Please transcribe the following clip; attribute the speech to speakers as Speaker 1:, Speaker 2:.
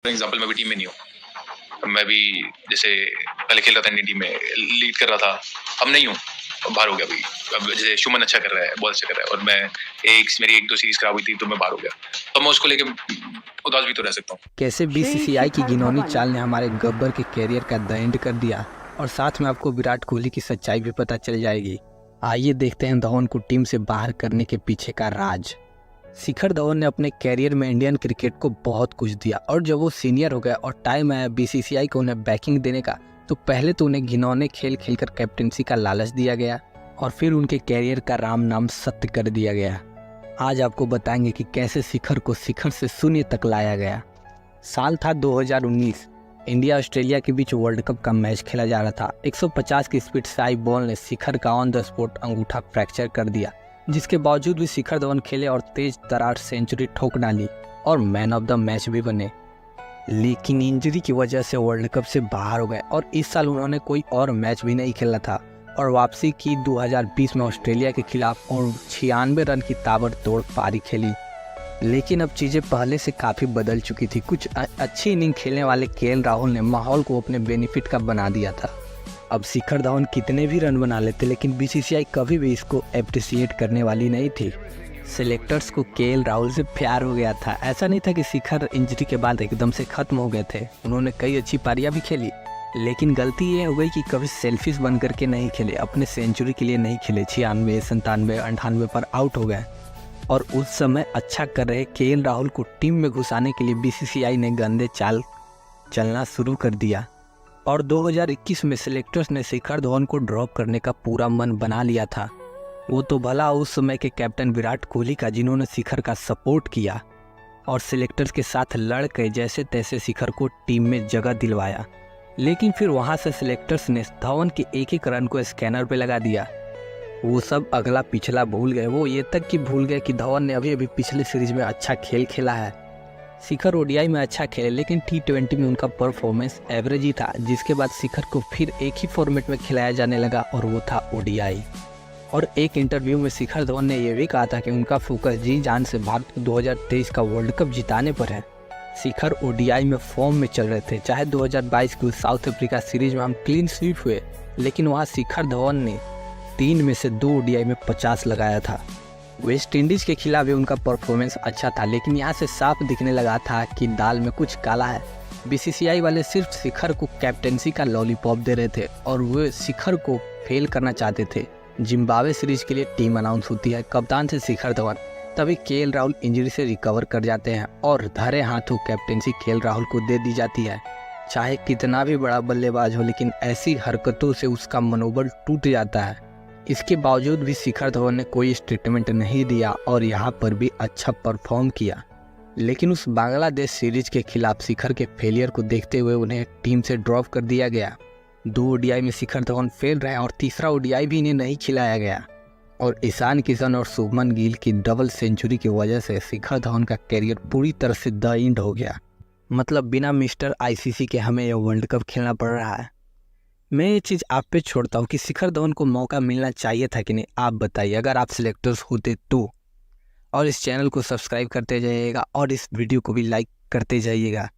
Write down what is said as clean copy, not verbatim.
Speaker 1: For example मैं भी team में नहीं हूँ, मैं भी जैसे पहले खेल रहा था इंडियन टीम में, लीड कर रहा था, अब नहीं हूँ, बाहर हो गया अभी। अब जैसे शुमन अच्छा कर रहा है, बहुत अच्छा कर रहा है, और मैं मेरी 1-2 सीरीज खराब हुई थी तो मैं बाहर हो गया, तो मैं उसको लेके उदास भी तो रह सकता हूँ।
Speaker 2: कैसे बीसीसीआई की घिनौनी चाल ने हमारे गब्बर के कैरियर का द एंड कर दिया, और साथ में आपको विराट कोहली की सच्चाई भी पता चल जाएगी। आइए देखते हैं धवन को टीम से बाहर करने के पीछे का राज। शिखर धवन ने अपने कैरियर में इंडियन क्रिकेट को बहुत कुछ दिया, और जब वो सीनियर हो गया और टाइम आया बीसीसीआई को उन्हें बैकिंग देने का, तो पहले तो उन्हें घिनौने खेल खेलकर कैप्टेंसी का लालच दिया गया, और फिर उनके कैरियर का राम नाम सत्य कर दिया गया। आज आपको बताएंगे कि कैसे शिखर को शिखर से शून्य तक लाया गया। साल था 2019। इंडिया ऑस्ट्रेलिया के बीच वर्ल्ड कप का मैच खेला जा रहा था। 150 की स्पीड से आई बॉल ने शिखर का ऑन द स्पॉट अंगूठा फ्रैक्चर कर दिया, जिसके बावजूद भी शिखर धवन खेले और तेज तरार सेंचुरी ठोक डाली और मैन ऑफ द मैच भी बने। लेकिन इंजरी की वजह से वर्ल्ड कप से बाहर हो गए, और इस साल उन्होंने कोई और मैच भी नहीं खेला था, और वापसी की 2020 में ऑस्ट्रेलिया के खिलाफ और 96 रन की ताबड़तोड़ पारी खेली। लेकिन अब चीज़ें पहले से काफ़ी बदल चुकी थी। कुछ अच्छी इनिंग खेलने वाले केएल राहुल ने माहौल को अपने बेनिफिट का बना दिया था। अब शिखर धवन कितने भी रन बना लेते, लेकिन बीसीसीआई कभी भी इसको एप्रिसिएट करने वाली नहीं थी। सिलेक्टर्स को केएल राहुल से प्यार हो गया था। ऐसा नहीं था कि शिखर इंजरी के बाद एकदम से खत्म हो गए थे। उन्होंने कई अच्छी पारियां भी खेली, लेकिन गलती ये हो गई कि कभी सेल्फिश बन करके नहीं खेले, अपने सेंचुरी के लिए नहीं खेले। 96, 97, 98 पर आउट हो गए, और उस समय अच्छा कर रहे केएल राहुल को टीम में घुसाने के लिए बीसीसीआई ने गंदे चाल चलना शुरू कर दिया, और 2021 में सिलेक्टर्स ने शिखर धवन को ड्रॉप करने का पूरा मन बना लिया था। वो तो भला उस समय के कैप्टन विराट कोहली का, जिन्होंने शिखर का सपोर्ट किया और सिलेक्टर्स के साथ लड़ के जैसे तैसे शिखर को टीम में जगह दिलवाया। लेकिन फिर वहाँ से सिलेक्टर्स ने धवन के एक एक रन को स्कैनर पे लगा दिया। वो सब अगला पिछला भूल गए। वो ये तक कि भूल गए कि धवन ने अभी अभी पिछले सीरीज में अच्छा खेल खेला है। शिखर ओडीआई में अच्छा खेले, लेकिन T20 में उनका परफॉर्मेंस एवरेज ही था, जिसके बाद शिखर को फिर एक ही फॉर्मेट में खिलाया जाने लगा, और वो था ओडीआई। और एक इंटरव्यू में शिखर धवन ने यह भी कहा था कि उनका फोकस जी जान से भारत को 2023 का वर्ल्ड कप जिताने पर है। शिखर ओडीआई में फॉर्म में चल रहे थे। चाहे 2022 की साउथ अफ्रीका सीरीज में हम क्लीन स्वीप हुए, लेकिन वहाँ शिखर धवन ने 3 में से 2 ओडीआई में 50 लगाया था। वेस्ट इंडीज़ के खिलाफ भी उनका परफॉर्मेंस अच्छा था, लेकिन यहाँ से साफ दिखने लगा था कि दाल में कुछ काला है। बीसीसीआई वाले सिर्फ शिखर को कैप्टेंसी का लॉलीपॉप दे रहे थे, और वे शिखर को फेल करना चाहते थे। जिम्बाब्वे सीरीज के लिए टीम अनाउंस होती है, कप्तान से शिखर धवन। तभी केएल राहुल इंजरी से रिकवर कर जाते हैं, और धरे हाथों कैप्टेंसी केएल राहुल को दे दी जाती है। चाहे कितना भी बड़ा बल्लेबाज हो, लेकिन ऐसी हरकतों से उसका मनोबल टूट जाता है। इसके बावजूद भी शिखर धवन ने कोई स्टेटमेंट नहीं दिया, और यहाँ पर भी अच्छा परफॉर्म किया। लेकिन उस बांग्लादेश सीरीज के खिलाफ शिखर के फेलियर को देखते हुए उन्हें टीम से ड्रॉप कर दिया गया। 2 ओडीआई में शिखर धवन फेल रहे, और तीसरा ओडीआई भी इन्हें नहीं खिलाया गया। और ईशान किशन और शुभमन गिल की डबल सेंचुरी की वजह से शिखर धवन का कैरियर पूरी तरह से द एंड हो गया। मतलब बिना मिस्टर आईसीसी के हमें यह वर्ल्ड कप खेलना पड़ रहा है। मैं ये चीज़ आप पे छोड़ता हूँ कि शिखर धवन को मौका मिलना चाहिए था कि नहीं। आप बताइए, अगर आप सिलेक्टर्स होते तो। और इस चैनल को सब्सक्राइब करते जाइएगा, और इस वीडियो को भी लाइक करते जाइएगा।